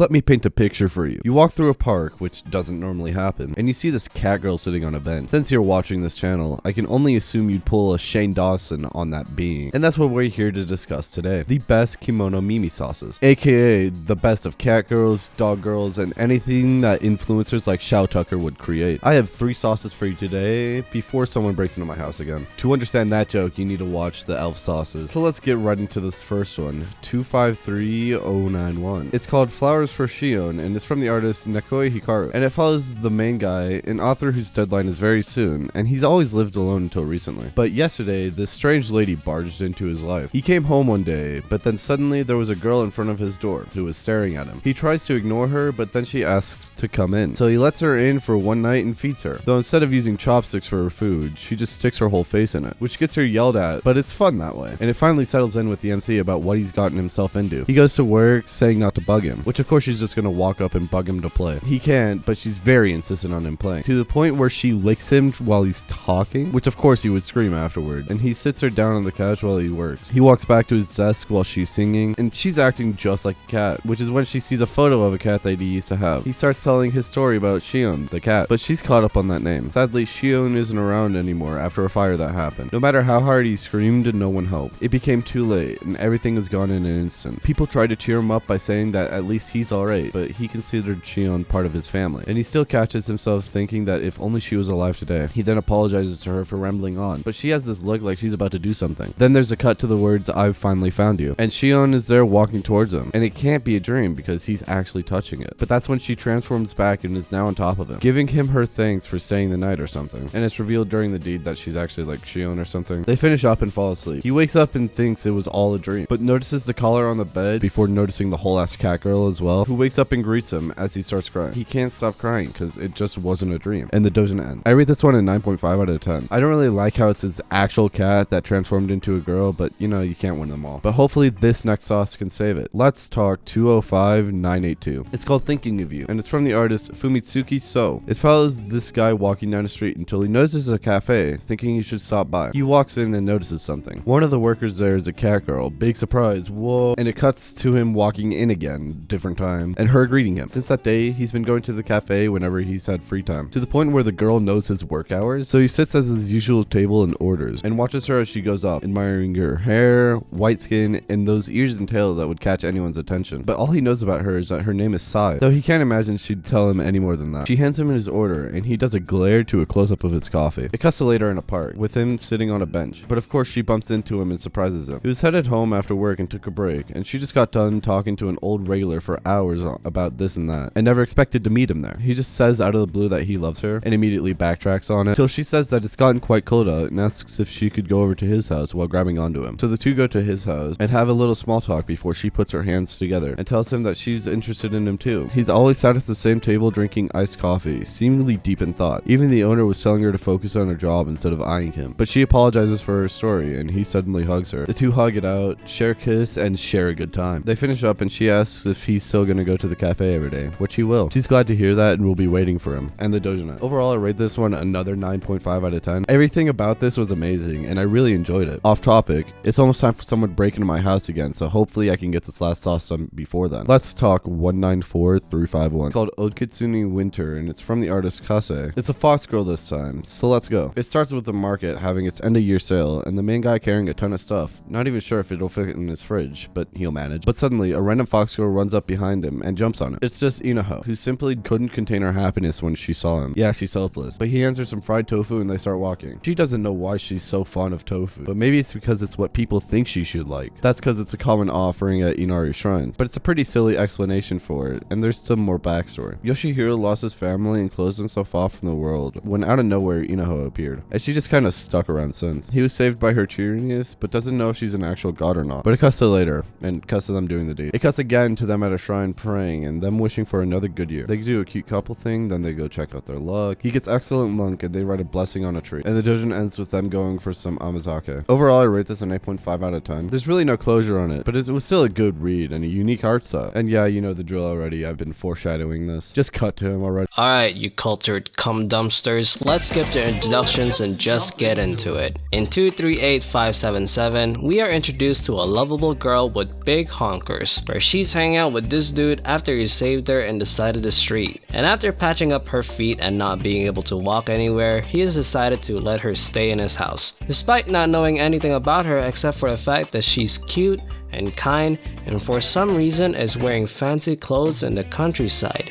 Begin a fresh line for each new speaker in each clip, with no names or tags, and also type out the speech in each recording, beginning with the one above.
Let me paint a picture for you. You walk through a park, which doesn't normally happen, and you see this cat girl sitting on a bench. Since you're watching this channel, I can only assume you'd pull a Shane Dawson on that being. And that's what we're here to discuss today. The best Kemonomimi sauces, aka the best of cat girls, dog girls, and anything that influencers like Shou Tucker would create. I have 3 sauces for you today before someone breaks into my house again. To understand that joke, you need to watch the elf sauces. So let's get right into this first one, 253091. It's called Flowers for Shion, and it's from the artist Nekoi Hikaru, and it follows the main guy, an author whose deadline is very soon, and he's always lived alone until recently. But yesterday, this strange lady barged into his life. He came home one day, but then suddenly there was a girl in front of his door who was staring at him. He tries to ignore her, but then she asks to come in, so he lets her in for one night and feeds her. Though instead of using chopsticks for her food, she just sticks her whole face in it, which gets her yelled at, but it's fun that way. And it finally settles in with the MC about what he's gotten himself into. He goes to work saying not to bug him, which of course she's just gonna walk up and bug him to play. He can't, but she's very insistent on him playing, to the point where she licks him while he's talking, which of course he would scream afterward, and he sits her down on the couch while he works. He walks back to his desk while she's singing, and she's acting just like a cat, which is when she sees a photo of a cat that he used to have. He starts telling his story about Shion, the cat, but she's caught up on that name. Sadly, Shion isn't around anymore after a fire that happened. No matter how hard he screamed, no one helped. It became too late, and everything was gone in an instant. People tried to cheer him up by saying that at least he's alright, but he considered Shion part of his family, and he still catches himself thinking that if only she was alive today. He then apologizes to her for rambling on, but she has this look like she's about to do something. Then there's a cut to the words, "I've finally found you," and Shion is there walking towards him, and it can't be a dream because he's actually touching it. But that's when she transforms back and is now on top of him, giving him her thanks for staying the night or something, and it's revealed during the deed that she's actually like Shion or something. They finish up and fall asleep. He wakes up and thinks it was all a dream, but notices the collar on the bed before noticing the whole ass cat girl as well, who wakes up and greets him as he starts crying. He can't stop crying because it just wasn't a dream, and the doujin ends. I rate this one a 9.5 out of 10. I don't really like how it's his actual cat that transformed into a girl, but you know, you can't win them all. But hopefully this next sauce can save it. Let's talk 205982. It's called Thinking of You, and it's from the artist Fumitsuki So. It follows this guy walking down the street until he notices a cafe, thinking he should stop by. He walks in and notices something. One of the workers there is a cat girl. Big surprise, whoa. And it cuts to him walking in again, different time, and her greeting him. Since that day, he's been going to the cafe whenever he's had free time, to the point where the girl knows his work hours, so he sits at his usual table and orders, and watches her as she goes up, admiring her hair, white skin, and those ears and tail that would catch anyone's attention. But all he knows about her is that her name is Sai, though he can't imagine she'd tell him any more than that. She hands him his order, and he does a glare to a close-up of his coffee. It cuts to later in a park, with him sitting on a bench, but of course she bumps into him and surprises him. He was headed home after work and took a break, and she just got done talking to an old regular for hours about this and that, and never expected to meet him there. He just says out of the blue that he loves her, and immediately backtracks on it, till she says that it's gotten quite cold out, and asks if she could go over to his house while grabbing onto him. So the two go to his house, and have a little small talk before she puts her hands together, and tells him that she's interested in him too. He's always sat at the same table drinking iced coffee, seemingly deep in thought. Even the owner was telling her to focus on her job instead of eyeing him. But she apologizes for her story, and he suddenly hugs her. The two hug it out, share a kiss, and share a good time. They finish up, and she asks if he's still gonna go to the cafe every day, which he will. She's glad to hear that and will be waiting for him. And the doujin. Overall, I rate this one another 9.5 out of 10. Everything about this was amazing, and I really enjoyed it. Off topic, it's almost time for someone to break into my house again, so hopefully I can get this last sauce done before then. Let's talk 194351. It's called Odekitsune Winter, and it's from the artist Kase. It's a fox girl this time, so let's go. It starts with the market having its end of year sale, and the main guy carrying a ton of stuff, not even sure if it'll fit in his fridge, but he'll manage. But suddenly, a random fox girl runs up behind him and jumps on him. It's just Inaho, who simply couldn't contain her happiness when she saw him. Yeah, she's selfless, but he hands her some fried tofu and they start walking. She doesn't know why she's so fond of tofu, but maybe it's because it's what people think she should like. That's because it's a common offering at Inari shrines, but it's a pretty silly explanation for it, and there's some more backstory. Yoshihiro lost his family and closed himself off from the world when out of nowhere Inaho appeared, and she just kind of stuck around since. He was saved by her cheeriness, but doesn't know if she's an actual god or not. But it cuts to later, and cuts to them doing the deed. It cuts again to them at a shrine praying, and them wishing for another good year. They do a cute couple thing, then they go check out their luck. He gets excellent luck, and they write a blessing on a tree, and the doujin ends with them going for some amazake. Overall, I rate this an 8.5 out of 10. There's really no closure on it, but it was still a good read and a unique art style. And yeah, you know the drill already. I've been foreshadowing this. Just cut to him already.
Alright, you cultured cum dumpsters, let's skip the introductions and just get into it. In 238577, we are introduced to a lovable girl with big honkers, where she's hanging out with this this dude after he saved her in the side of the street. And after patching up her feet and not being able to walk anywhere, he has decided to let her stay in his house, despite not knowing anything about her except for the fact that she's cute and kind and for some reason is wearing fancy clothes in the countryside.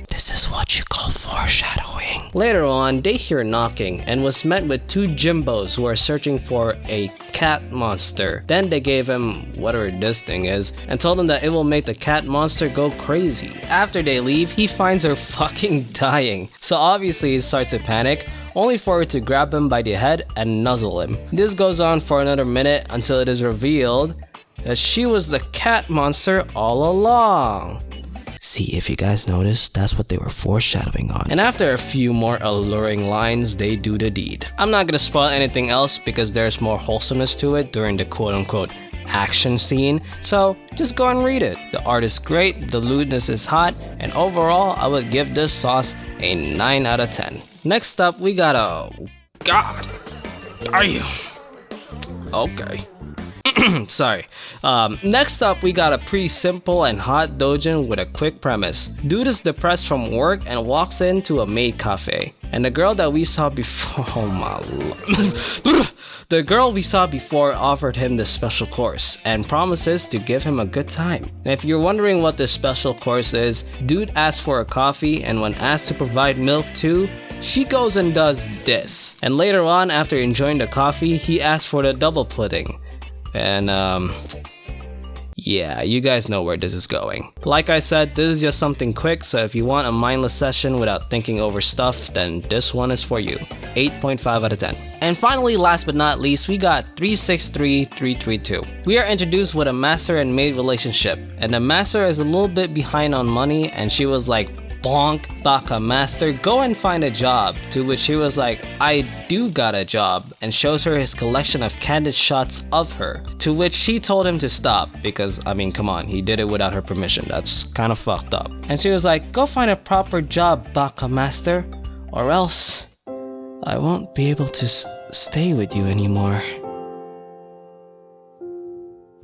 This is what you call foreshadowing. Later on, they hear knocking and was met with two Jimbos who are searching for a cat monster. Then they gave him whatever this thing is and told him that it will make the cat monster go crazy. After they leave, he finds her fucking dying. So obviously he starts to panic, only for her to grab him by the head and nuzzle him. This goes on for another minute until it is revealed that she was the cat monster all along. See, if you guys noticed, that's what they were foreshadowing on. And after a few more alluring lines, they do the deed. I'm not gonna spoil anything else because there's more wholesomeness to it during the quote-unquote action scene, so just go and read it. The art is great, the lewdness is hot, and overall, I would give this sauce a 9 out of 10. Next up, we got a... God! Are you? Okay. Sorry. Next up, we got a pretty simple and hot doujin with a quick premise. Dude is depressed from work and walks into a maid cafe. And the girl that we saw before, oh my lord. The girl we saw before offered him this special course and promises to give him a good time. And if you're wondering what this special course is, dude asks for a coffee and when asked to provide milk too, she goes and does this. And later on, after enjoying the coffee, he asks for the double pudding. And yeah, you guys know where this is going. Like I said, this is just something quick, so if you want a mindless session without thinking over stuff, then this one is for you. 8.5 out of 10. And finally, last but not least, we got 363332. We are introduced with a master and maid relationship, and the master is a little bit behind on money, and she was like, bonk, baka master, go and find a job. To which he was like, I do got a job, and shows her his collection of candid shots of her. To which she told him to stop, because I mean, come on, he did it without her permission. That's kind of fucked up. And she was like, go find a proper job, baka master, or else I won't be able to stay with you anymore.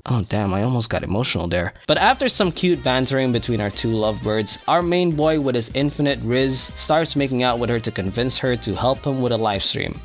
Oh damn, I almost got emotional there. But after some cute bantering between our two lovebirds, our main boy with his infinite riz starts making out with her to convince her to help him with a live stream.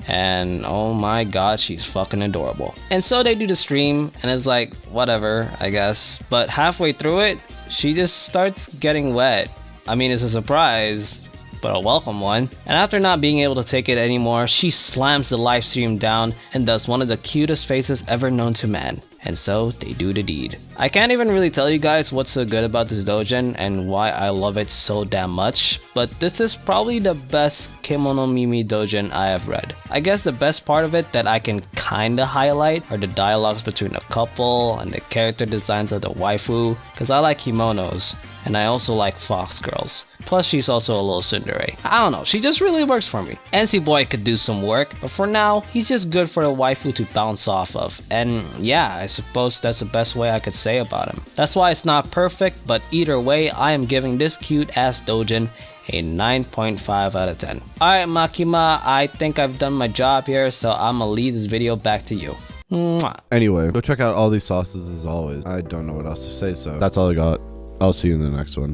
And oh my god, she's fucking adorable. And so they do the stream, and it's like, whatever, I guess. But halfway through it, she just starts getting wet. I mean, it's a surprise, but a welcome one. And after not being able to take it anymore, she slams the live stream down and does one of the cutest faces ever known to man. And so they do the deed. I can't even really tell you guys what's so good about this doujin and why I love it so damn much, but this is probably the best Kemonomimi doujin I have read. I guess the best part of it that I can kinda highlight are the dialogues between the couple and the character designs of the waifu, cause I like kimonos, and I also like fox girls. Plus she's also a little tsundere. I don't know, she just really works for me. NC Boy could do some work, but for now, he's just good for the waifu to bounce off of. And yeah, I suppose that's the best way I could say about him. That's why it's not perfect, but either way, I am giving this cute ass doujin a 9.5 out of 10. Alright Makima, I think I've done my job here, so I'ma leave this video back to you. Mwah.
Anyway, go check out all these sauces as always. I don't know what else to say, so that's all I got. I'll see you in the next one.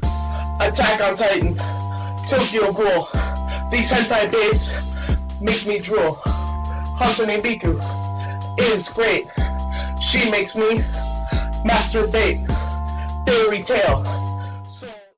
Attack on Titan, Tokyo Ghoul. These hentai babes make me drool. Hasune Biku is great. She makes me masturbate. Fairy tale.